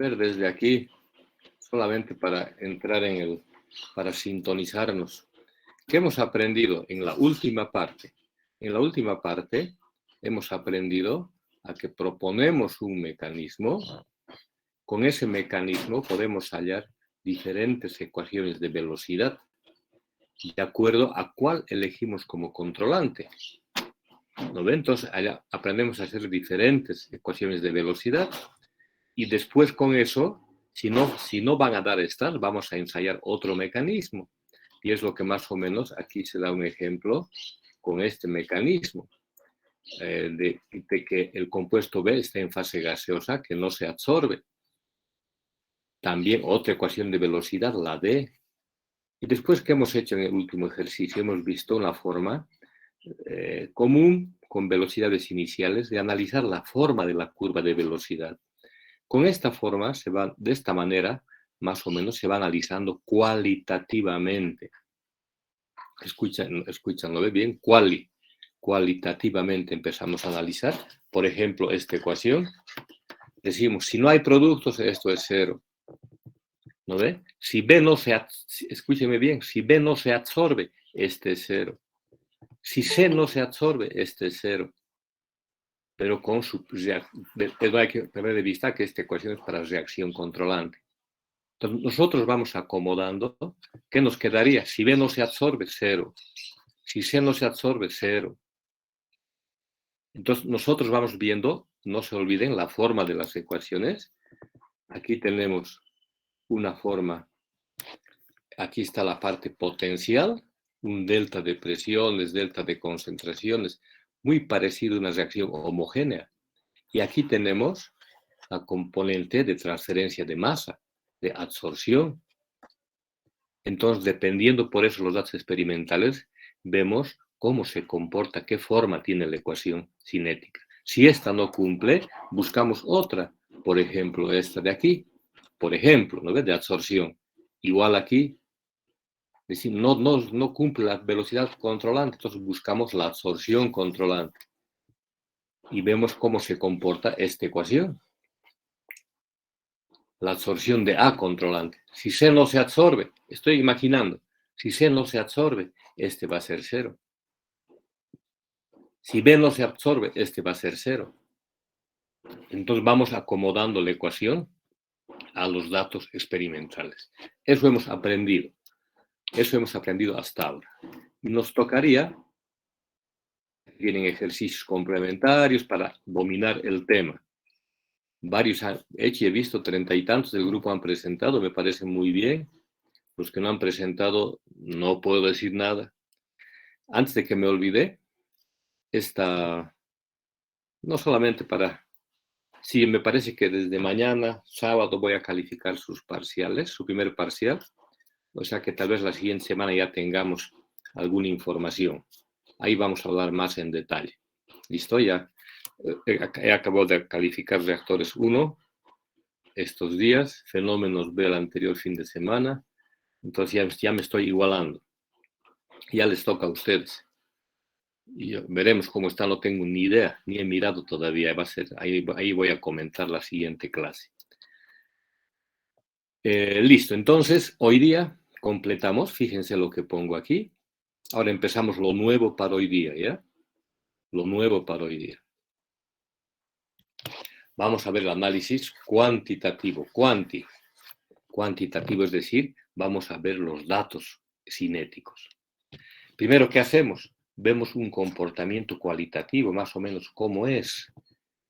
ver desde aquí, solamente para entrar para sintonizarnos. ¿Qué hemos aprendido en la última parte? En la última parte hemos aprendido a que proponemos un mecanismo. Con ese mecanismo podemos hallar diferentes ecuaciones de velocidad, de acuerdo a cuál elegimos como controlante. ¿No ve? Entonces, aprendemos a hacer diferentes ecuaciones de velocidad y después con eso, si no van a dar estas, vamos a ensayar otro mecanismo. Y es lo que más o menos aquí se da un ejemplo con este mecanismo, de que el compuesto B está en fase gaseosa, que no se absorbe. También otra ecuación de velocidad, la D. Y después, ¿qué hemos hecho en el último ejercicio? Hemos visto una forma común, con velocidades iniciales, de analizar la forma de la curva de velocidad. Con esta forma, de esta manera, más o menos, se va analizando cualitativamente. Escuchan, ¿lo ve bien? Cualitativamente empezamos a analizar. Por ejemplo, esta ecuación. Decimos, si no hay productos, esto es cero. ¿No ve? Si B no se, escúcheme bien, si B no se absorbe, este es cero. Si C no se absorbe, este es cero. Pero hay que tener de vista que esta ecuación es para reacción controlante. Entonces, nosotros vamos acomodando. ¿Qué nos quedaría? Si B no se absorbe, cero. Si C no se absorbe, cero. Entonces, nosotros vamos viendo, no se olviden, la forma de las ecuaciones. Aquí tenemos una forma. Aquí está la parte potencial, un delta de presiones, delta de concentraciones, muy parecido a una reacción homogénea. Y aquí tenemos la componente de transferencia de masa, de absorción. Entonces, dependiendo por eso los datos experimentales, vemos cómo se comporta, qué forma tiene la ecuación cinética. Si esta no cumple, buscamos otra. Por ejemplo, esta de aquí. Por ejemplo, ¿no ves? De absorción. Igual aquí. Es decir, no cumple la velocidad controlante, entonces buscamos la absorción controlante. Y vemos cómo se comporta esta ecuación. La absorción de A controlante. Si C no se absorbe, estoy imaginando, si C no se absorbe, este va a ser cero. Si B no se absorbe, este va a ser cero. Entonces vamos acomodando la ecuación a los datos experimentales. Eso hemos aprendido. Eso hemos aprendido hasta ahora. Y nos tocaría, tienen ejercicios complementarios para dominar el tema. Varios he visto 30 y tantos del grupo han presentado, me parece muy bien. Los que no han presentado, no puedo decir nada. Antes de que me olvide, no solamente sí, me parece que desde mañana, sábado, voy a calificar sus parciales, su primer parcial. O sea que tal vez la siguiente semana ya tengamos alguna información. Ahí vamos a hablar más en detalle. ¿Listo? Ya he acabado de calificar reactores 1 estos días, fenómenos B el anterior fin de semana. Entonces ya me estoy igualando. Ya les toca a ustedes. Y veremos cómo está, no tengo ni idea, ni he mirado todavía. Ahí voy a comentar la siguiente clase. Listo, entonces hoy día completamos, fíjense lo que pongo aquí. Ahora empezamos lo nuevo para hoy día, ¿ya? Lo nuevo para hoy día. Vamos a ver el análisis cuantitativo. Cuantitativo, es decir, vamos a ver los datos cinéticos. Primero, ¿qué hacemos? Vemos un comportamiento cualitativo, más o menos cómo es,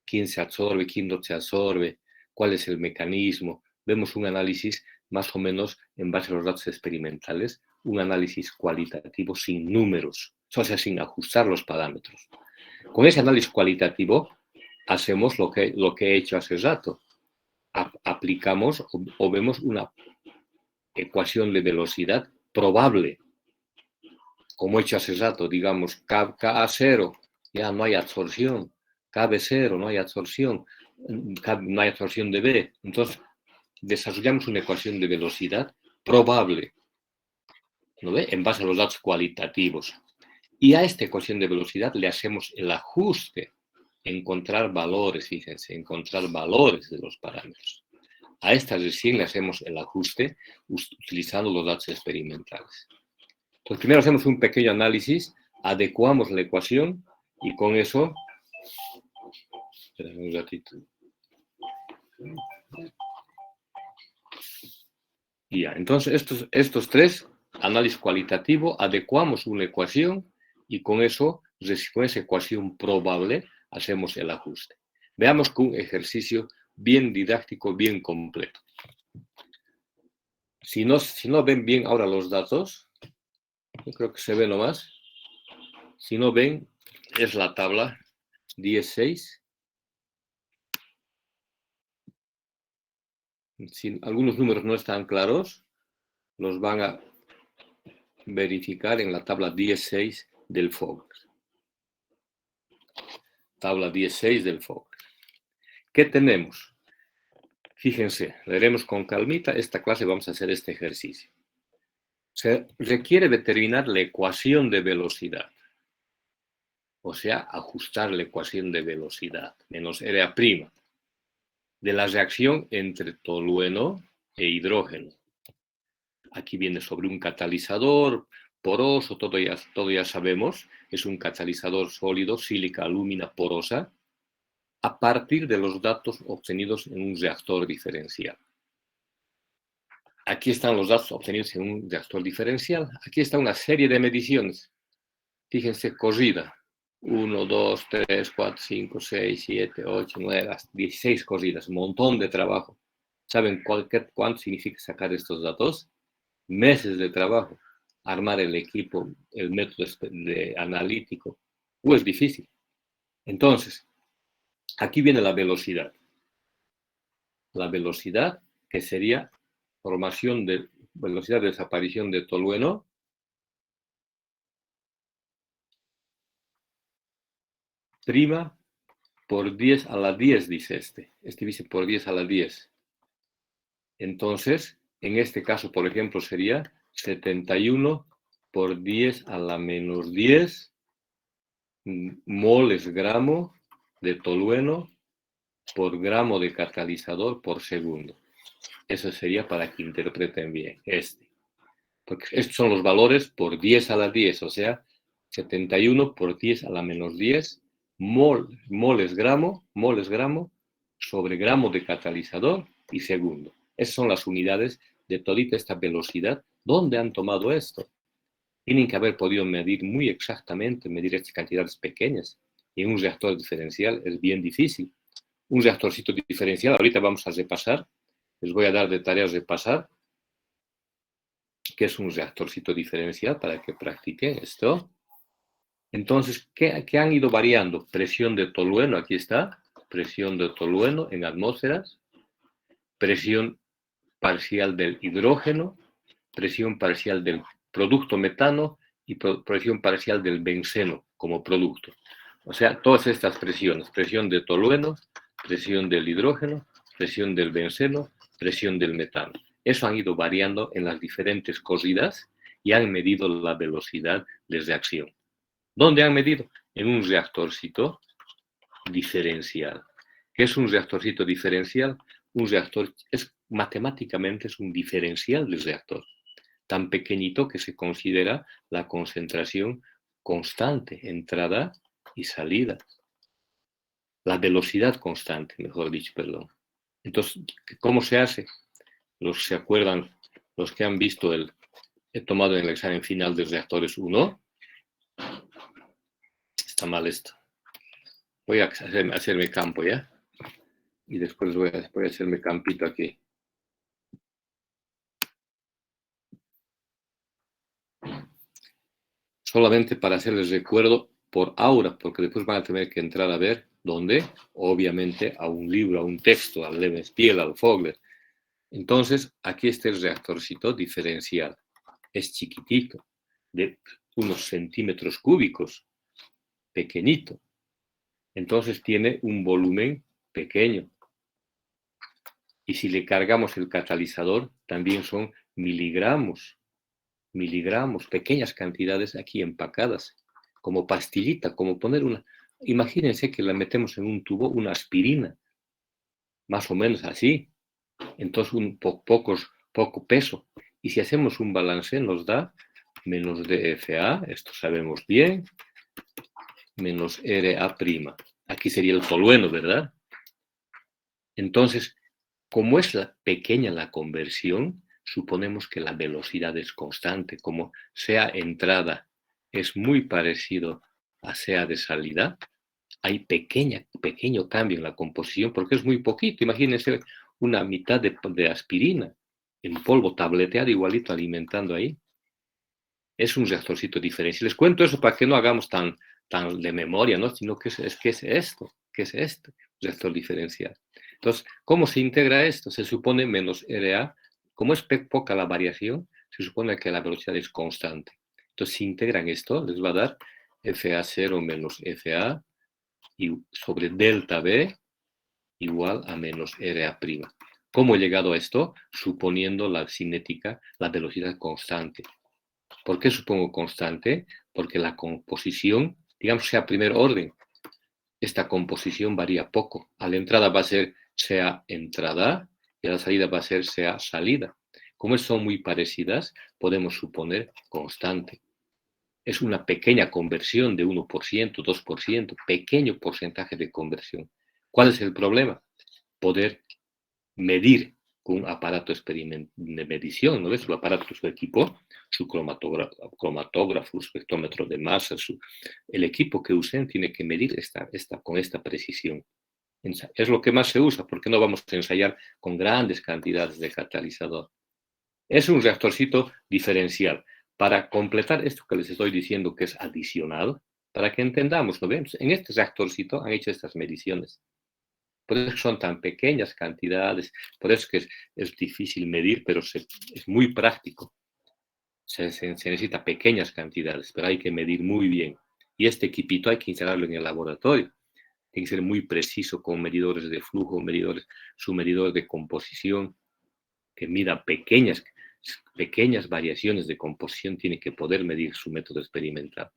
quién se absorbe, quién no se absorbe, cuál es el mecanismo. Vemos un análisis más o menos en base a los datos experimentales, un análisis cualitativo sin números, o sea, sin ajustar los parámetros. Con ese análisis cualitativo hacemos lo que he hecho hace rato. Aplicamos o vemos una ecuación de velocidad probable. Como he hecho hace rato, digamos, K0, ya no hay absorción. KB0, no hay absorción. No hay absorción de B. Entonces, desarrollamos una ecuación de velocidad probable, ¿no ve? En base a los datos cualitativos. Y a esta ecuación de velocidad le hacemos el ajuste, encontrar valores, fíjense, encontrar valores de los parámetros. A estas recién le hacemos el ajuste utilizando los datos experimentales. Entonces, primero hacemos un pequeño análisis, adecuamos la ecuación y con eso... Espérame un ratito. Y ya, entonces estos tres, análisis cualitativo, adecuamos una ecuación y con eso, con esa ecuación probable, hacemos el ajuste. Veamos que un ejercicio bien didáctico, bien completo. Si no ven bien ahora los datos, yo creo que se ve nomás. Si no ven, es la tabla 16. Si algunos números no están claros, los van a verificar en la tabla 16 del Fogler. Tabla 16 del Fogler. ¿Qué tenemos? Fíjense, leeremos con calmita. Esta clase vamos a hacer este ejercicio. Se requiere determinar la ecuación de velocidad. O sea, ajustar la ecuación de velocidad menos RA' de la reacción entre tolueno e hidrógeno. Aquí viene sobre un catalizador poroso, todo ya sabemos, es un catalizador sólido, sílica alúmina porosa, a partir de los datos obtenidos en un reactor diferencial. Aquí están los datos obtenidos en un reactor diferencial. Aquí está una serie de mediciones. Fíjense, corrida. 1, 2, 3, 4, 5, 6, 7, 8, 9, 16 corridas. Un montón de trabajo. ¿Saben cuánto significa sacar estos datos? Meses de trabajo. Armar el equipo, el método analítico. Es difícil. Entonces, aquí viene la velocidad. La velocidad, que sería velocidad de desaparición de tolueno, prima por 10 a la 10, dice este. Este dice por 10 a la 10. Entonces, en este caso, por ejemplo, sería 71 por 10 a la menos 10 moles gramo de tolueno por gramo de catalizador por segundo. Eso sería para que interpreten bien este. Porque estos son los valores por 10 a la 10, o sea, 71 por 10 a la menos 10 moles gramo sobre gramo de catalizador y segundo. Esas son las unidades de toda esta velocidad. ¿Dónde han tomado esto? Tienen que haber podido medir muy exactamente, medir estas cantidades pequeñas. Y en un reactor diferencial es bien difícil. Un reactorcito diferencial, ahorita vamos a repasar, les voy a dar de tareas repasar, que es un reactorcito diferencial para que practiquen esto. Entonces, ¿qué han ido variando? Presión de tolueno, aquí está, presión de tolueno en atmósferas, presión parcial del hidrógeno, presión parcial del producto metano y presión parcial del benceno como producto. O sea, todas estas presiones, presión de tolueno, presión del hidrógeno, presión del benceno, presión del metano. Eso han ido variando en las diferentes corridas y han medido la velocidad de reacción. ¿Dónde han medido? En un reactorcito diferencial. ¿Qué es un reactorcito diferencial? Un reactor matemáticamente es un diferencial del reactor, tan pequeñito que se considera la concentración constante, entrada y salida. La velocidad constante, mejor dicho, perdón. Entonces, ¿cómo se hace? ¿Se acuerdan los que han visto he tomado en el examen final de reactores 1? Está mal esto. Voy a hacerme campo, ¿ya? Y después voy a hacerme campito aquí. Solamente para hacerles recuerdo por ahora, porque después van a tener que entrar a ver dónde, obviamente, a un libro, a un texto, al Levenspiel, al Fogler. Entonces, aquí está el reactorcito diferencial. Es chiquitito, de unos centímetros cúbicos, pequeñito. Entonces tiene un volumen pequeño. Y si le cargamos el catalizador, también son miligramos, pequeñas cantidades aquí empacadas, como pastillita, como poner una... Imagínense que la metemos en un tubo, una aspirina, más o menos así. Entonces, poco peso. Y si hacemos un balance, nos da menos DFA, esto sabemos bien, menos RA'. Aquí sería el tolueno, ¿verdad? Entonces, como es pequeña la conversión, suponemos que la velocidad es constante. Como sea entrada es muy parecido a sea de salida, hay pequeño cambio en la composición, porque es muy poquito. Imagínense una mitad de aspirina en polvo tableteado igualito alimentando ahí. Es un reactorcito diferencial. Les cuento eso para que no hagamos tan de memoria, ¿no? Sino que es esto, ¿qué es esto? Reactor diferencial. Entonces, ¿cómo se integra esto? Se supone menos RA. Como es poca la variación, se supone que la velocidad es constante. Entonces, si integran esto, les va a dar FA0 menos FA y sobre delta B igual a menos RA'. ¿Cómo he llegado a esto? Suponiendo la cinética, la velocidad constante. ¿Por qué supongo constante? Porque la composición, digamos, sea primer orden. Esta composición varía poco. A la entrada va a ser sea entrada y a la salida va a ser sea salida. Como son muy parecidas, podemos suponer constante. Es una pequeña conversión de 1%, 2%, pequeño porcentaje de conversión. ¿Cuál es el problema? Poder medir con un aparato de medición, ¿no? Su aparato, su equipo, su cromatógrafo, su espectrómetro de masa, el equipo que usen tiene que medir con esta precisión. Es lo que más se usa, porque no vamos a ensayar con grandes cantidades de catalizador. Es un reactorcito diferencial. Para completar esto que les estoy diciendo que es adicional, para que entendamos, ¿no ven? En este reactorcito han hecho estas mediciones. Por eso son tan pequeñas cantidades, por eso que es difícil medir, pero es muy práctico. Se necesita pequeñas cantidades, pero hay que medir muy bien. Y este equipito hay que instalarlo en el laboratorio. Tiene que ser muy preciso con medidores de flujo, su medidor de composición, que mida pequeñas variaciones de composición, tiene que poder medir su método experimental.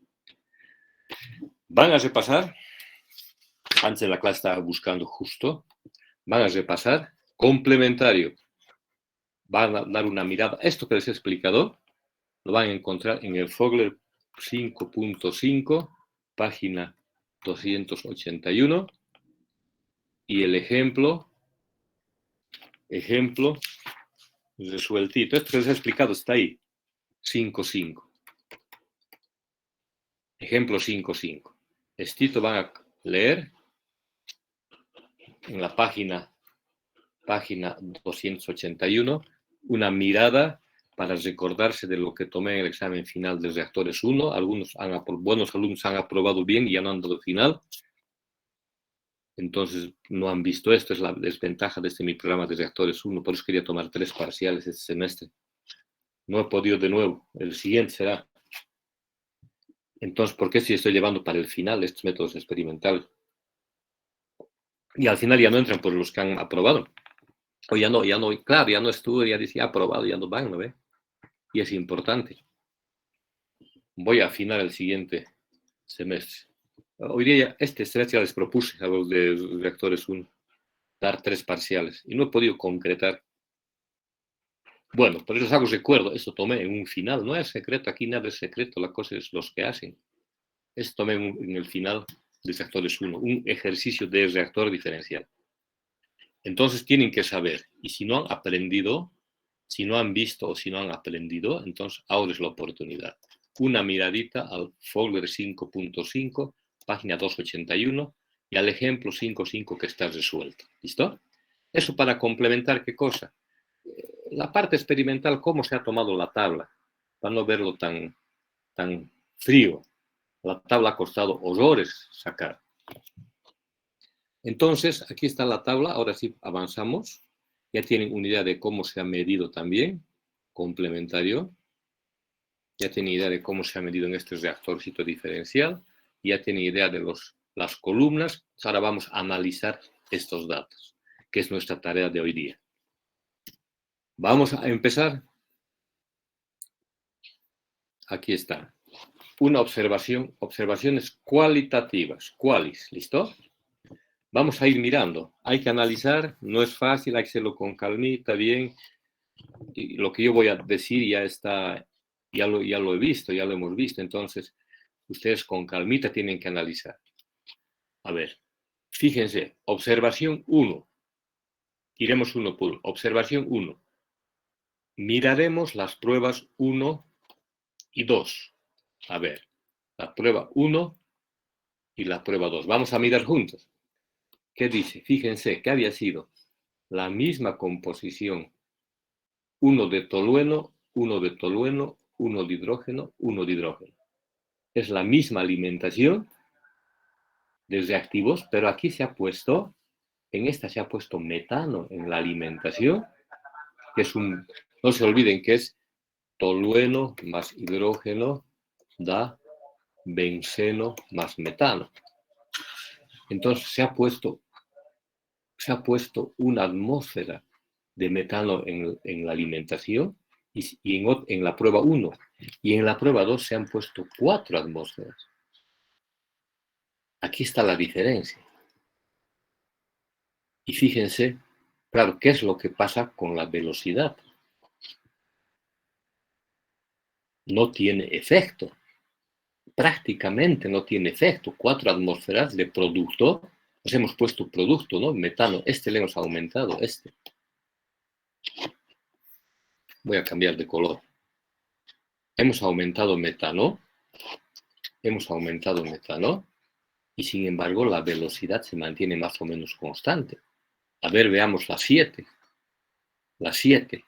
Van a repasar, antes de la clase estaba buscando justo, van a repasar complementario. Van a dar una mirada. Esto que les he explicado lo van a encontrar en el Fogler 5.5, página 281. Y el ejemplo resueltito. Esto que les he explicado está ahí. 5.5. Ejemplo 5.5. Estito van a leer en la página 281 una mirada para recordarse de lo que tomé en el examen final de reactores 1. Buenos alumnos han aprobado bien y ya no han dado final. Entonces no han visto esto, es la desventaja de mi programa de reactores 1, por eso quería tomar 3 parciales este semestre. No he podido de nuevo, el siguiente será. Entonces, ¿por qué si estoy llevando para el final estos métodos experimentales? Y al final ya no entran por los que han aprobado. O ya no, claro, ya no estuve, ya decía aprobado, ya no van, ¿no ve? Y es importante. Voy a afinar el siguiente semestre. Hoy día, este semestre ya les propuse a los de reactores 1 dar 3 parciales y no he podido concretar. Bueno, por eso os hago recuerdo, esto tomé en un final, no es secreto, aquí nada es secreto, la cosa es los que hacen. Esto tomé en el final de reactores 1, un ejercicio de reactor diferencial. Entonces tienen que saber, y si no han aprendido, si no han visto o si no han aprendido, entonces ahora es la oportunidad. Una miradita al Fogler 5.5, página 281, y al ejemplo 5.5 que está resuelto. ¿Listo? Eso para complementar, ¿qué cosa? La parte experimental, cómo se ha tomado la tabla, para no verlo tan frío. La tabla ha costado horrores sacar. Entonces, aquí está la tabla, ahora sí avanzamos. Ya tienen una idea de cómo se ha medido también, complementario. Ya tienen idea de cómo se ha medido en este reactorcito diferencial. Ya tienen idea de las columnas. Ahora vamos a analizar estos datos, que es nuestra tarea de hoy día. Vamos a empezar. Aquí está. Una observaciones cualitativas. ¿Cuáles? ¿Listo? vamos a ir mirando. Hay que analizar, no es fácil, hay que hacerlo con calmita, bien. Y lo que yo voy a decir ya está, ya lo he visto, ya lo hemos visto. Entonces, ustedes con calmita tienen que analizar. A ver, fíjense, observación 1. Iremos uno por uno. Observación 1. Miraremos las pruebas 1 y 2. A ver, la prueba 1 y la prueba 2. Vamos a mirar juntos. ¿Qué dice? Fíjense que había sido la misma composición. 1 de tolueno, 1 de tolueno, 1 de hidrógeno, 1 de hidrógeno. Es la misma alimentación de reactivos, pero aquí se ha puesto, en esta se ha puesto metano en la alimentación, que es un, no se olviden que es tolueno más hidrógeno da benceno más metano. Entonces se ha puesto una atmósfera de metano en la alimentación y en la prueba 1. Y en la prueba 2 se han puesto 4 atmósferas. Aquí está la diferencia. Y fíjense, claro, ¿qué es lo que pasa con la velocidad? No tiene efecto. Prácticamente no tiene efecto. 4 atmósferas de producto. Nos hemos puesto producto, ¿no? Metano. Este le hemos aumentado, este. Voy a cambiar de color. Hemos aumentado metano. Y sin embargo la velocidad se mantiene más o menos constante. A ver, veamos la 7. La 7.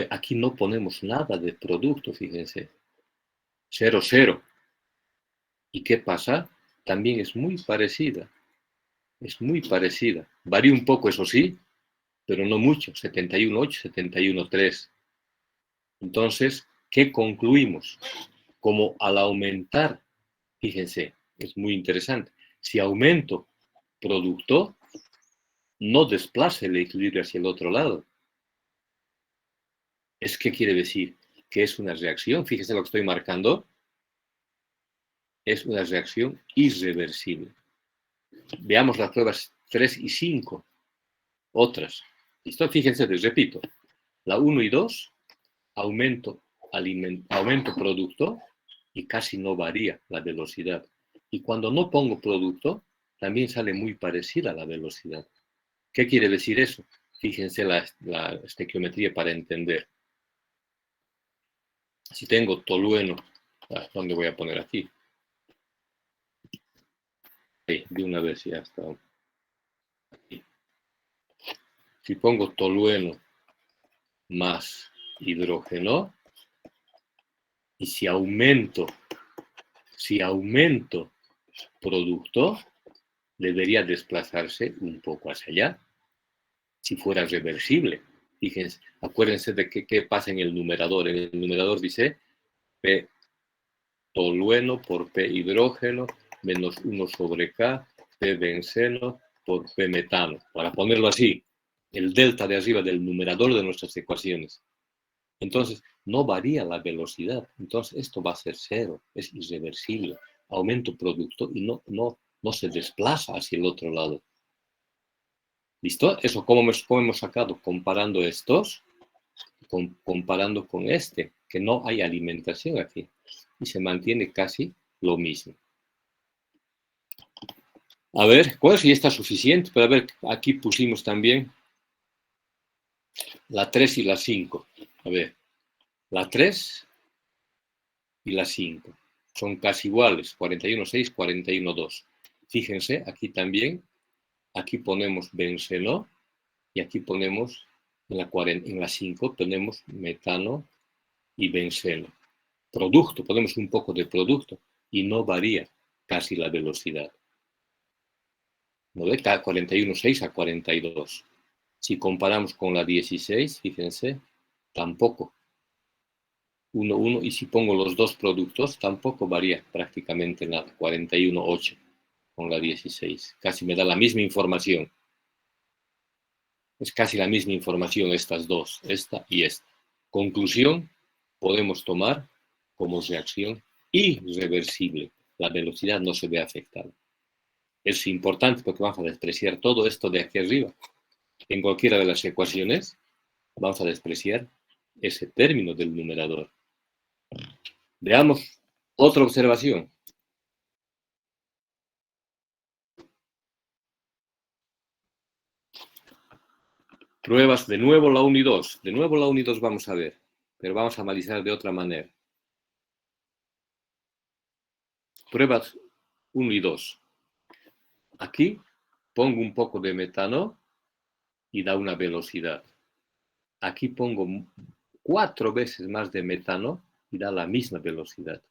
Aquí no ponemos nada de producto, fíjense. 0, 0. ¿Y qué pasa? También es muy parecida. Es muy parecida. Varía un poco, eso sí, pero no mucho. 71,8, 71,3. Entonces, ¿qué concluimos? Como al aumentar, fíjense, es muy interesante. Si aumento producto, no desplace el equilibrio hacia el otro lado. ¿Qué quiere decir? Que es una reacción, fíjese lo que estoy marcando, es una reacción irreversible. Veamos las pruebas 3 y 5, otras. ¿Listo? Fíjense, les repito, la 1 y 2, aumento producto y casi no varía la velocidad. Y cuando no pongo producto, también sale muy parecida la velocidad. ¿Qué quiere decir eso? Fíjense la estequiometría para entender. Si tengo tolueno, ¿dónde voy a poner aquí? Ahí, de una vez ya está. Aquí. Si pongo tolueno más hidrógeno, y si aumento producto, debería desplazarse un poco hacia allá, si fuera reversible. Fíjense, acuérdense de qué pasa en el numerador. En el numerador dice P tolueno por P hidrógeno menos 1 sobre K, P benceno por P metano. Para ponerlo así, el delta de arriba del numerador de nuestras ecuaciones. Entonces, no varía la velocidad. Entonces, esto va a ser 0, es irreversible. Aumento producto y no se desplaza hacia el otro lado. ¿Listo? Eso, ¿cómo hemos sacado? Comparando estos, comparando con este, que no hay alimentación aquí. Y se mantiene casi lo mismo. A ver, ¿cuál sí está suficiente? Pero a ver, aquí pusimos también la 3 y la 5. A ver, la 3 y la 5 son casi iguales, 41,6, 41,2. Fíjense, aquí también, aquí ponemos benceno y aquí ponemos, en la 5 tenemos metano y benceno. Producto, ponemos un poco de producto y no varía casi la velocidad. ¿No ve? 41,6 a 42. Si comparamos con la 16, fíjense, tampoco. 1, 1, y si pongo los dos productos, tampoco varía prácticamente nada. 41,8 con la 16. Casi me da la misma información. Es casi la misma información estas dos, esta y esta. Conclusión, podemos tomar como reacción irreversible. La velocidad no se ve afectada. Es importante porque vamos a despreciar todo esto de aquí arriba. En cualquiera de las ecuaciones vamos a despreciar ese término del numerador. Veamos otra observación. Pruebas de nuevo la 1 y 2. De nuevo la 1 y 2 vamos a ver, pero vamos a analizar de otra manera. Pruebas 1 y 2. Aquí pongo un poco de metano y da una velocidad. Aquí pongo 4 veces más de metano y da la misma velocidad.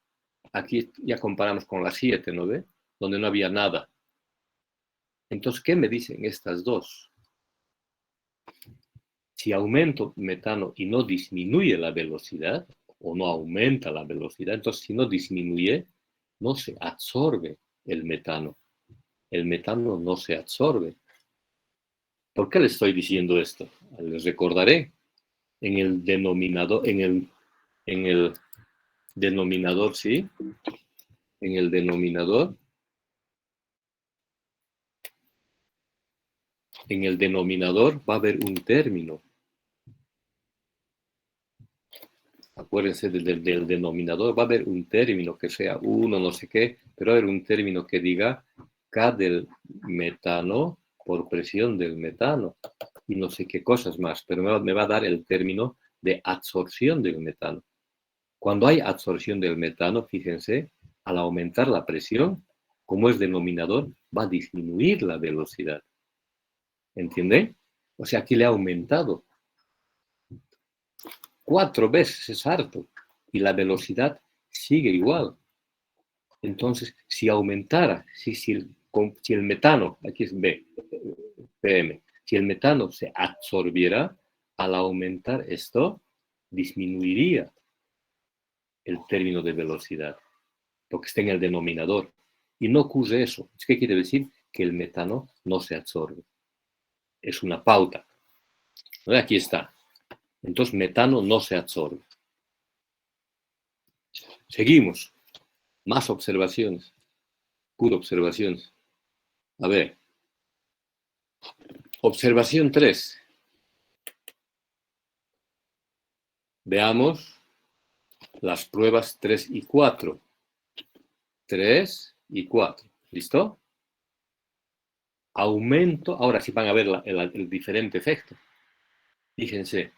Aquí ya comparamos con la 7, ¿no ve? Donde no había nada. Entonces, ¿qué me dicen estas dos? Si aumento metano y no disminuye la velocidad, o no aumenta la velocidad, entonces si no disminuye, no se absorbe el metano. El metano no se absorbe. ¿Por qué les estoy diciendo esto? Les recordaré, en el denominador, denominador, ¿sí? En el denominador va a haber un término. Acuérdense del denominador, va a haber un término que sea 1, no sé qué, pero va a haber un término que diga K del metano por presión del metano y no sé qué cosas más, pero me va a dar el término de absorción del metano. Cuando hay absorción del metano, fíjense, al aumentar la presión, como es denominador, va a disminuir la velocidad. ¿Entienden? O sea, aquí le ha aumentado 4 veces, es harto, y la velocidad sigue igual. Entonces, si aumentara, si el metano, aquí es PM, si el metano se absorbiera, al aumentar esto, disminuiría el término de velocidad, porque está en el denominador. Y no ocurre eso. ¿Qué quiere decir? Que el metano no se absorbe. Es una pauta. Aquí está. Entonces, metano no se absorbe. Seguimos. Más observaciones. Pura observaciones. A ver. Observación 3. Veamos las pruebas 3 y 4. 3 y 4. ¿Listo? Aumento. Ahora sí van a ver el diferente efecto. Fíjense.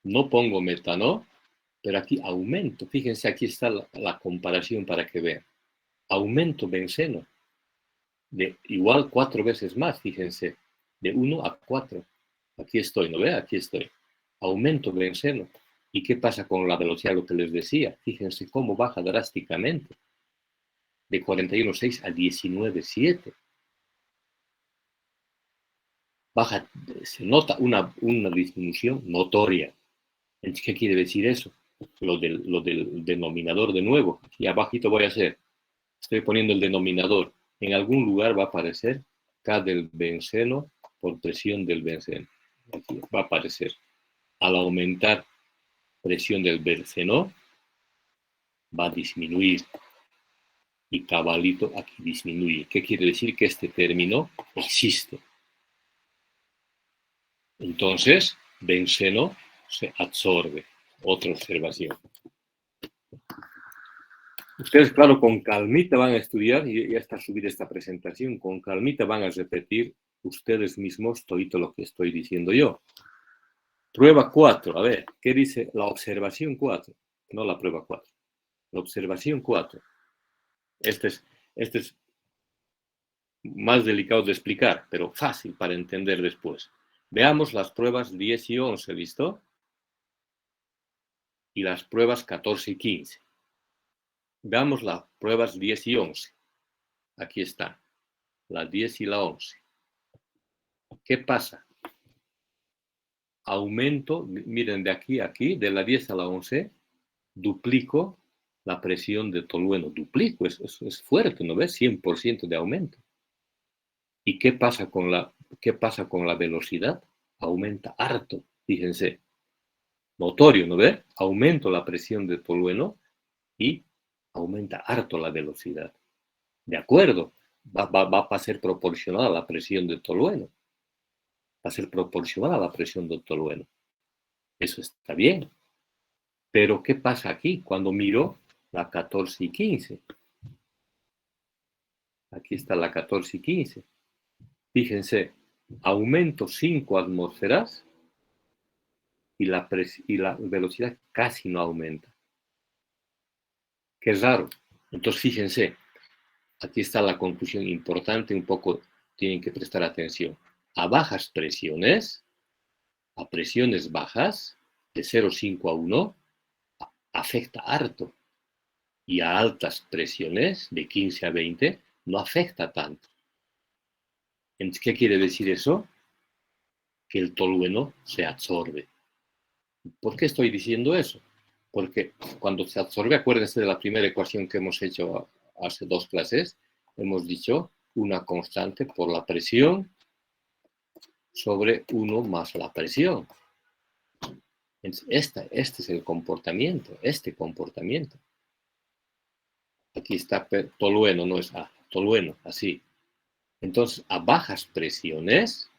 No pongo metano, pero aquí aumento. Fíjense, aquí está la comparación para que vean. Aumento benceno de igual 4 veces más, fíjense, de 1 a 4. Aquí estoy, ¿no ve? Aquí estoy. Aumento benceno. ¿Y qué pasa con la velocidad? Lo que les decía. Fíjense cómo baja drásticamente. De 41.6 a 19.7. Baja, se nota una disminución notoria. ¿Qué quiere decir eso? Lo del denominador de nuevo. Aquí abajito voy a hacer. Estoy poniendo el denominador. En algún lugar va a aparecer K del benceno por presión del benceno. Aquí va a aparecer. Al aumentar presión del benceno, va a disminuir. Y cabalito aquí disminuye. ¿Qué quiere decir? Que este término existe. Entonces, benceno se absorbe. Otra observación. Ustedes, claro, con calmita van a estudiar y ya está subida esta presentación. Con calmita van a repetir ustedes mismos todo lo que estoy diciendo yo. Prueba 4. A ver, ¿qué dice la observación 4? No la prueba 4. La observación 4. Este es más delicado de explicar, pero fácil para entender después. Veamos las pruebas 10 y 11, ¿listo? Y las pruebas 14 y 15. Veamos las pruebas 10 y 11. Aquí está, la 10 y la 11. ¿Qué pasa? Aumento, miren, de aquí a aquí, de la 10 a la 11, duplico la presión de tolueno. Duplico, es fuerte, ¿no ves? 100% de aumento. ¿Y qué pasa con la velocidad? Aumenta harto, fíjense. Notorio, ¿no ves? Aumento la presión de tolueno y aumenta harto la velocidad. ¿De acuerdo? va a ser proporcional a la presión del tolueno. Va a ser proporcional a la presión del tolueno. Eso está bien. Pero ¿qué pasa aquí cuando miro la 14 y 15? Aquí está la 14 y 15. Fíjense, aumento 5 atmósferas y la velocidad casi no aumenta. Qué raro. Entonces, fíjense, aquí está la conclusión importante, un poco tienen que prestar atención. A bajas presiones, a presiones bajas, de 0,5 a 1, afecta harto. Y a altas presiones, de 15 a 20, no afecta tanto. ¿Qué quiere decir eso? Que el tolueno se absorbe. ¿Por qué estoy diciendo eso? Porque cuando se absorbe, acuérdense de la primera ecuación que hemos hecho hace 2 clases, hemos dicho una constante por la presión sobre 1 más la presión. Este es el comportamiento, este comportamiento. Aquí está tolueno, no es A, tolueno, así. Entonces, a bajas presiones,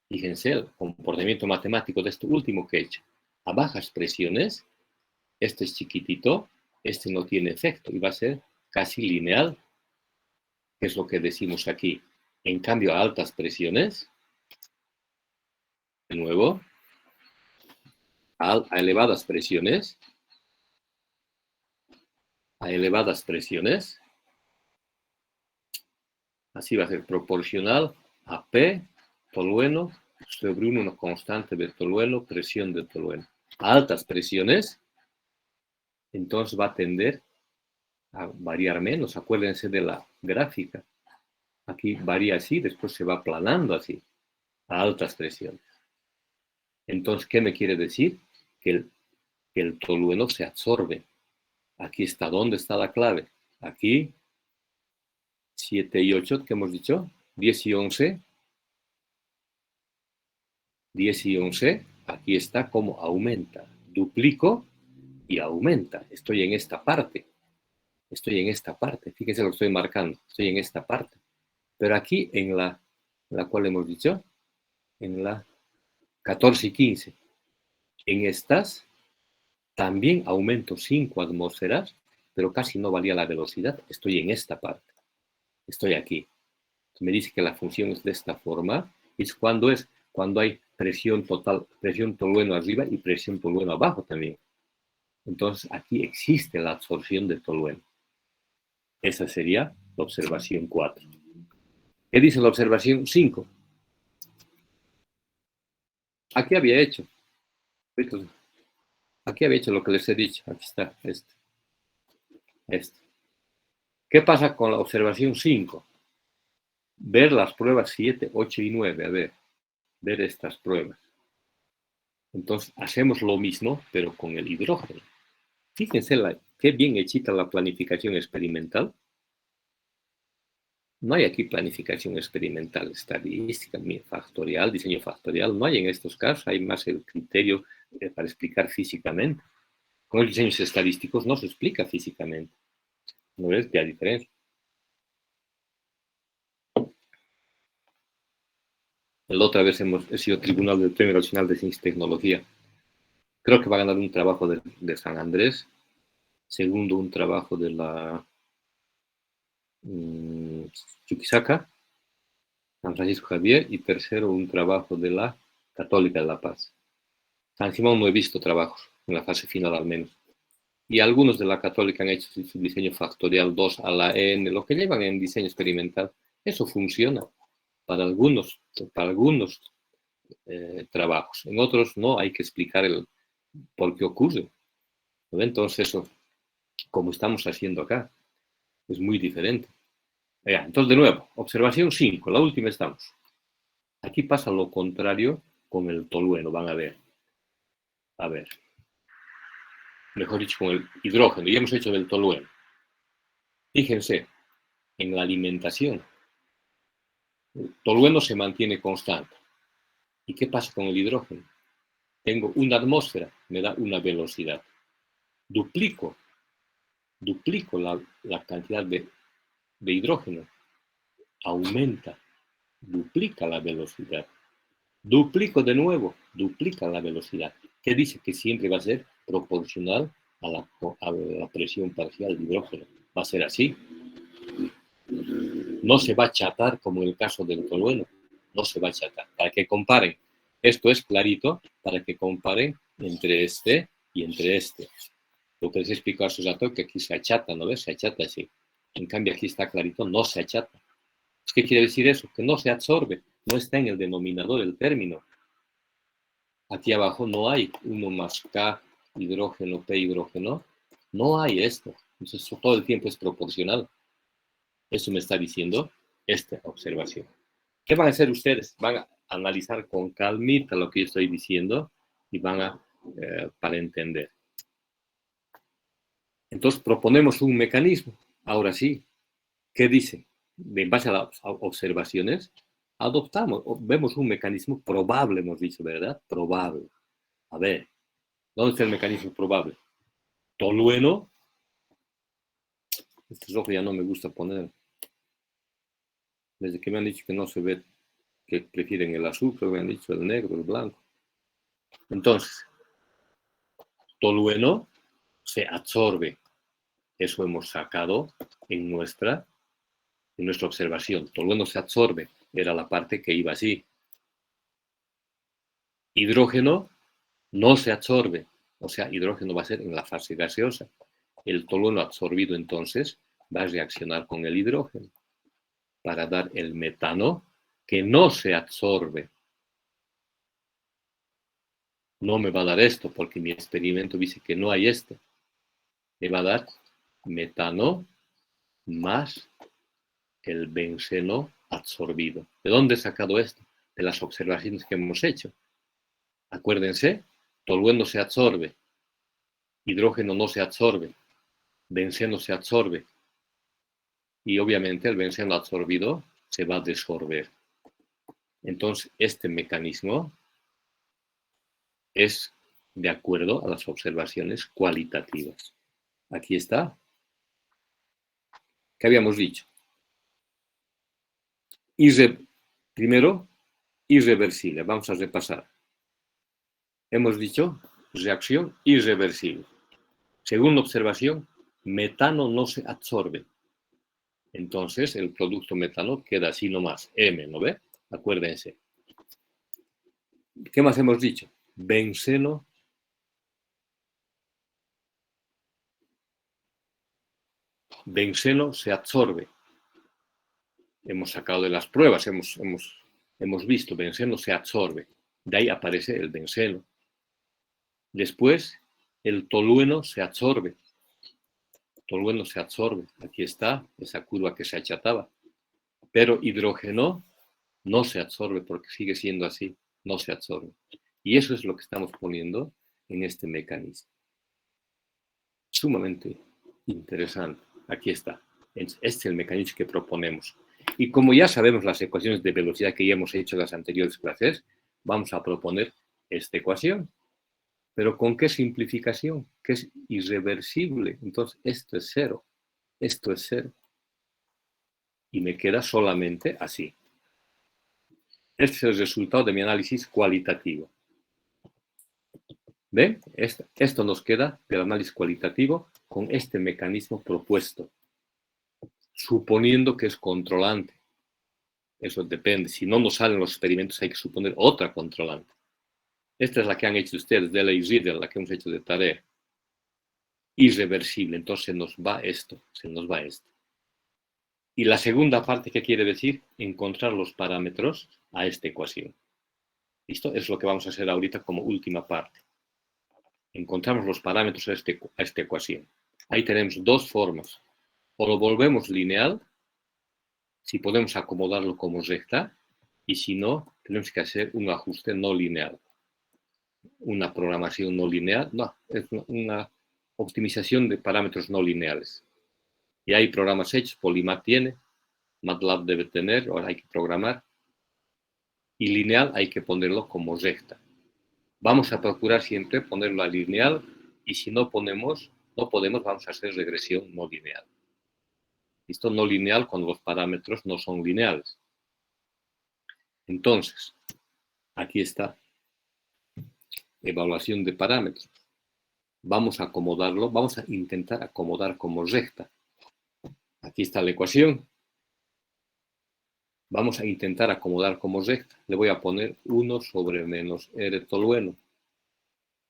fíjense el comportamiento matemático de esto último que he hecho. A bajas presiones, este es chiquitito, este no tiene efecto y va a ser casi lineal, que es lo que decimos aquí. En cambio, a altas presiones, de nuevo, a elevadas presiones, así va a ser proporcional a P, tolueno, sobre una constante de tolueno, presión de tolueno. A altas presiones, entonces va a tender a variar menos. Acuérdense de la gráfica. Aquí varía así, después se va aplanando así, a altas presiones. Entonces, ¿qué me quiere decir? Que el tolueno se absorbe. Aquí está, ¿dónde está la clave? Aquí, 7 y 8, ¿qué hemos dicho? 10 y 11. 10 y 11, aquí está cómo aumenta. Duplico y aumenta. Estoy en esta parte. Fíjense lo que estoy marcando. Estoy en esta parte. Pero aquí en la cual hemos dicho, en la 14 y 15, en estas también aumento 5 atmósferas, pero casi no varía la velocidad. Estoy en esta parte. Estoy aquí. Me dice que la función es de esta forma. Es cuando hay presión total, presión tolueno arriba y presión tolueno abajo también. Entonces aquí existe la absorción de tolueno. Esa sería la observación 4. ¿Qué dice la observación 5? Aquí había hecho lo que les he dicho. Aquí está, este. ¿Qué pasa con la observación 5? Ver las pruebas 7, 8 y 9. A ver estas pruebas. Entonces hacemos lo mismo, pero con el hidrógeno. Fíjense qué bien hechita la planificación experimental. No hay aquí planificación experimental, estadística, factorial, diseño factorial. No hay en estos casos, hay más el criterio para explicar físicamente. Con los diseños estadísticos no se explica físicamente. ¿No ves qué hay diferencia? La otra vez he sido tribunal del Premio Nacional de Ciencia y Tecnología. Creo que va a ganar un trabajo de San Andrés. Segundo, un trabajo de la Chuquisaca, San Francisco Javier. Y tercero, un trabajo de la Católica de La Paz. San Simón no he visto trabajos, en la fase final al menos. Y algunos de la Católica han hecho su diseño factorial 2 a la n, lo que llevan en diseño experimental. Eso funciona para algunos trabajos. En otros no, hay que explicar el por qué ocurre. ¿No? Entonces eso, como estamos haciendo acá, es muy diferente. Entonces, de nuevo, observación 5, la última estamos. Aquí pasa lo contrario con el tolueno, van a ver. Mejor dicho, con el hidrógeno, y hemos hecho del tolueno. Fíjense, en la alimentación, el tolueno se mantiene constante. ¿Y qué pasa con el hidrógeno? Tengo una atmósfera, me da una velocidad. Duplico la cantidad de hidrógeno aumenta, duplica la velocidad. Duplico de nuevo, duplica la velocidad. ¿Qué dice? Que siempre va a ser proporcional a la presión parcial de hidrógeno. Va a ser así. No se va a achatar como en el caso del tolueno. No se va a achatar. Para que comparen. Esto es clarito para que comparen entre este y entre este. Lo que les he explicado hace rato que aquí se achata, ¿no ves? Se achata así. En cambio aquí está clarito, no se achata. ¿Qué quiere decir eso? Que no se absorbe. No está en el denominador el término. Aquí abajo no hay 1 más K hidrógeno, P hidrógeno. No hay esto. Entonces todo el tiempo es proporcional. Eso me está diciendo esta observación. ¿Qué van a hacer ustedes? Van a analizar con calmita lo que yo estoy diciendo y van a, para entender. Entonces proponemos un mecanismo. Ahora sí, ¿qué dice? En base a las observaciones, adoptamos, vemos un mecanismo probable, hemos dicho, ¿verdad? Probable. A ver, ¿dónde está el mecanismo probable? Tolueno. Este rojo ya no me gusta poner. Desde que me han dicho que no se ve, que prefieren el azul, pero me han dicho el negro, el blanco. Entonces, tolueno se absorbe. Eso hemos sacado en nuestra observación. Tolueno se absorbe. Era la parte que iba así. Hidrógeno no se absorbe. O sea, hidrógeno va a ser en la fase gaseosa. El tolueno absorbido entonces va a reaccionar con el hidrógeno para dar el metano que no se absorbe. No me va a dar esto porque mi experimento dice que no hay esto. Me va a dar metano más el benceno absorbido. ¿De dónde he sacado esto? De las observaciones que hemos hecho. Acuérdense, tolueno se absorbe, hidrógeno no se absorbe, benceno se absorbe y obviamente el benceno absorbido se va a desorber. Entonces, este mecanismo es de acuerdo a las observaciones cualitativas. Aquí está. ¿Qué habíamos dicho? Primero, irreversible. Vamos a repasar. Hemos dicho reacción irreversible. Segunda observación, metano no se absorbe. Entonces, el producto metano queda así nomás, M, ¿no ve? Acuérdense. ¿Qué más hemos dicho? Benceno se absorbe. Hemos sacado de las pruebas, hemos visto, benceno se absorbe. De ahí aparece el benceno. Después, el tolueno se absorbe. Tolueno se absorbe. Aquí está esa curva que se achataba. Pero hidrógeno no se absorbe porque sigue siendo así. No se absorbe. Y eso es lo que estamos poniendo en este mecanismo. Sumamente interesante. Aquí está. Este es el mecanismo que proponemos. Y como ya sabemos las ecuaciones de velocidad que ya hemos hecho en las anteriores clases, vamos a proponer esta ecuación. ¿Pero con qué simplificación? Que es irreversible. Entonces, esto es cero. Esto es cero. Y me queda solamente así. Este es el resultado de mi análisis cualitativo. ¿Ven? Esto nos queda del análisis cualitativo con este mecanismo propuesto, suponiendo que es controlante. Eso depende. Si no nos salen los experimentos, hay que suponer otra controlante. Esta es la que han hecho ustedes, Della y Riedel, la que hemos hecho de tarea. Irreversible. Entonces se nos va esto. Y la segunda parte, ¿qué quiere decir? Encontrar los parámetros a esta ecuación. ¿Listo? Es lo que vamos a hacer ahorita como última parte. Encontramos los parámetros a esta ecuación. Ahí tenemos dos formas. O lo volvemos lineal, si podemos acomodarlo como recta, y si no, tenemos que hacer un ajuste no lineal. Una programación no lineal, no, es una optimización de parámetros no lineales. Y hay programas hechos, Polymath tiene, MATLAB debe tener, ahora hay que programar. Y lineal hay que ponerlo como recta. Vamos a procurar siempre ponerlo a lineal y si no podemos, vamos a hacer regresión no lineal. ¿Listo? No lineal cuando los parámetros no son lineales. Entonces, aquí está. Evaluación de parámetros. Vamos a acomodarlo, vamos a intentar acomodar como recta. Aquí está la ecuación. Vamos a intentar acomodar como recta. Le voy a poner 1 sobre menos r tolueno.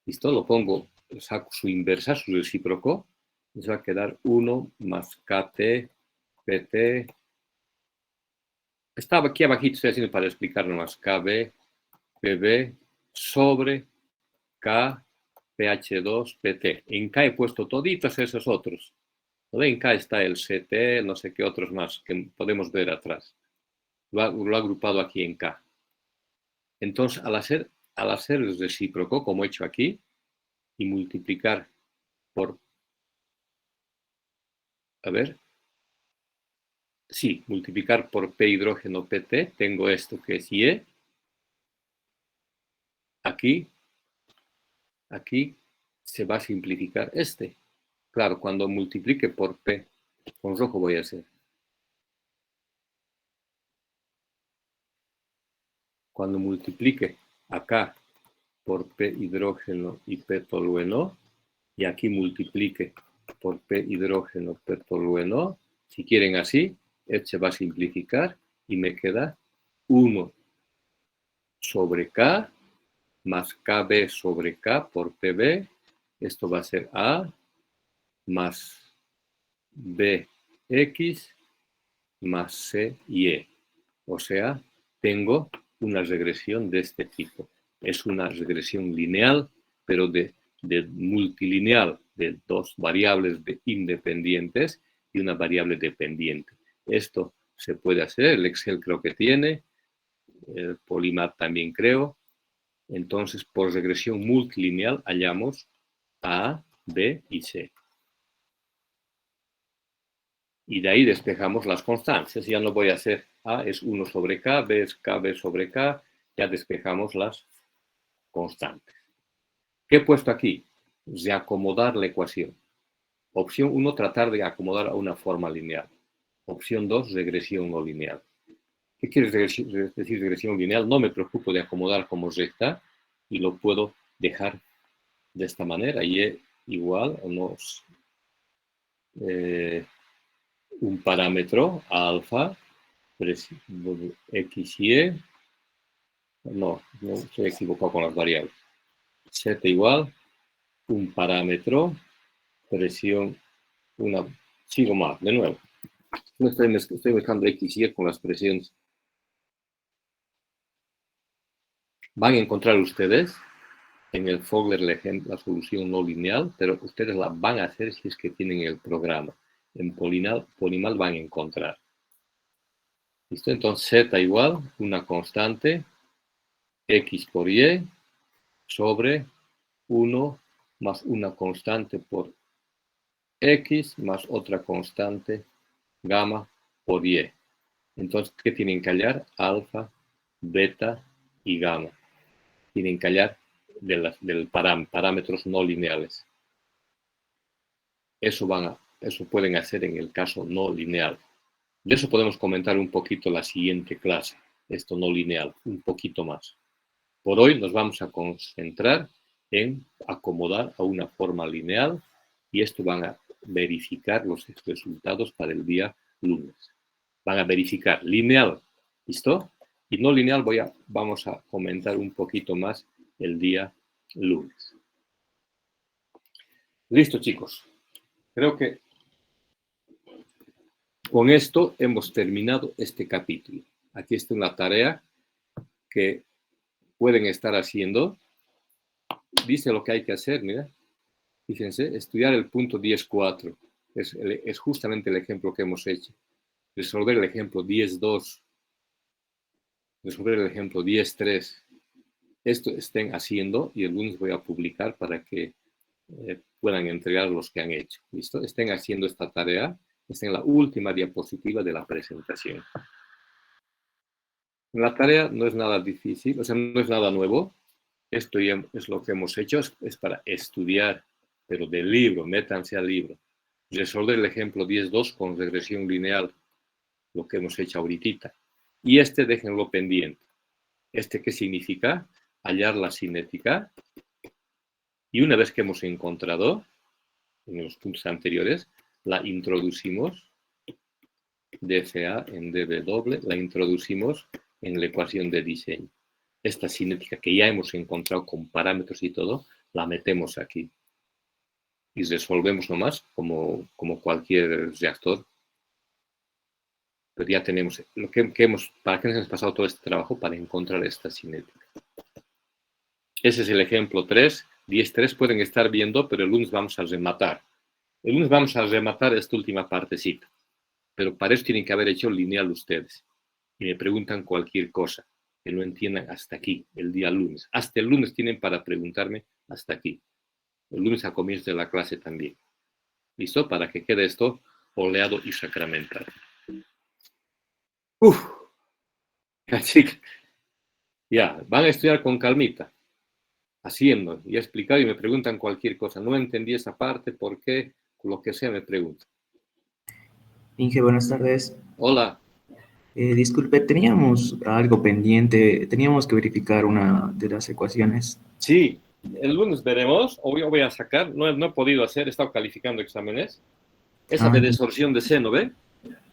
¿Listo? Lo pongo, saco su inversa, su recíproco. Nos va a quedar 1 más kt, pt. Estaba aquí abajito, estoy haciendo para explicar nomás. kb, pb sobre k, ph2, pt. En k he puesto toditos esos otros. En k está el ct, no sé qué otros más que podemos ver atrás. Lo ha agrupado aquí en k. Entonces, al hacer el recíproco, como he hecho aquí, y multiplicar por, a ver, sí, multiplicar por P hidrógeno PT, tengo esto que es Y. Aquí se va a simplificar este. Claro, cuando multiplique por P, con rojo voy a hacer. Cuando multiplique acá por P hidrógeno y P tolueno, y aquí multiplique por P hidrógeno, P tolueno, si quieren así, se va a simplificar y me queda 1 sobre K más KB sobre K por PB. Esto va a ser A más BX más CY. O sea, tengo una regresión de este tipo. Es una regresión lineal, pero de multilineal, de dos variables independientes y una variable dependiente. Esto se puede hacer, el Excel creo que tiene, el Polymath también creo. Entonces, por regresión multilineal hallamos A, B y C. Y de ahí despejamos las constantes. Ya no voy a hacer A es 1 sobre K, B es KB sobre K. Ya despejamos las constantes. ¿Qué he puesto aquí? Reacomodar la ecuación. Opción 1, tratar de acomodar a una forma lineal. Opción 2, regresión no lineal. ¿Qué quiere decir regresión lineal? No me preocupo de acomodar como recta y lo puedo dejar de esta manera. Y igual a un parámetro alfa, x, y. No estoy equivocado con las variables. Z igual un parámetro, presión, sigo más, de nuevo. No estoy mezclando x y y con las presiones. Van a encontrar ustedes en el Fogler la solución no lineal, pero ustedes la van a hacer si es que tienen el programa. En Polymath van a encontrar. ¿Listo? Entonces z igual una constante x por y sobre 1 más una constante por x más otra constante gamma por y. Entonces, ¿qué tienen que hallar? Alfa, beta y gamma. Tienen que hallar del parámetros no lineales. Eso pueden hacer en el caso no lineal. De eso podemos comentar un poquito la siguiente clase, esto no lineal, un poquito más. Por hoy nos vamos a concentrar en acomodar a una forma lineal y esto van a verificar los resultados para el día lunes. Van a verificar lineal, ¿listo? Y no lineal vamos a comentar un poquito más el día lunes. Listo, chicos. Creo que con esto hemos terminado este capítulo. Aquí está una tarea que pueden estar haciendo. Dice lo que hay que hacer, mira. Fíjense, estudiar el punto 10.4. Es justamente el ejemplo que hemos hecho. Resolver el ejemplo 10.2. Resolver el ejemplo 10.3. Esto estén haciendo y el lunes voy a publicar para que puedan entregar los que han hecho. ¿Listo? Estén haciendo esta tarea. Está en la última diapositiva de la presentación. La tarea no es nada difícil, o sea, no es nada nuevo. Esto ya es lo que hemos hecho, es para estudiar, pero del libro, métanse al libro. resolver el ejemplo 10.2 con regresión lineal, lo que hemos hecho ahorita. Y este déjenlo pendiente. ¿Este qué significa? Hallar la cinética. Y una vez que hemos encontrado, en los puntos anteriores, la introducimos, dFA en dB la introducimos en la ecuación de diseño. Esta cinética que ya hemos encontrado con parámetros y todo, la metemos aquí. Y resolvemos nomás como cualquier reactor. Pero ya tenemos lo que hemos, ¿para qué nos hemos pasado todo este trabajo? Para encontrar esta cinética. Ese es el ejemplo 3. 10.3 pueden estar viendo, pero el lunes vamos a rematar. El lunes vamos a rematar esta última partecita. Pero para eso tienen que haber hecho lineal ustedes. Y me preguntan cualquier cosa que no entiendan hasta aquí, el día lunes. Hasta el lunes tienen para preguntarme hasta aquí. El lunes a comienzo de la clase también. ¿Listo? Para que quede esto oleado y sacramentado. Ya, chicas. Ya, van a estudiar con calmita. Haciendo, y he explicado y me preguntan cualquier cosa. No entendí esa parte, ¿por qué? Lo que sea me preguntan. Inge, buenas tardes. Hola. Disculpe, teníamos algo pendiente, teníamos que verificar una de las ecuaciones. Sí, el lunes veremos, o yo voy a sacar, no he podido hacer, he estado calificando exámenes. Esa de desorción de seno, ¿ve?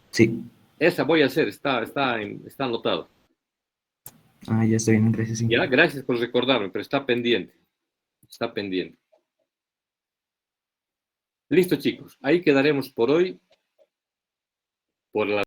Sí. Esa voy a hacer, está anotado. Ya está bien, gracias, Inge. Ya, gracias por recordarme, pero está pendiente. Está pendiente. Listo, chicos. Ahí quedaremos por hoy. Por la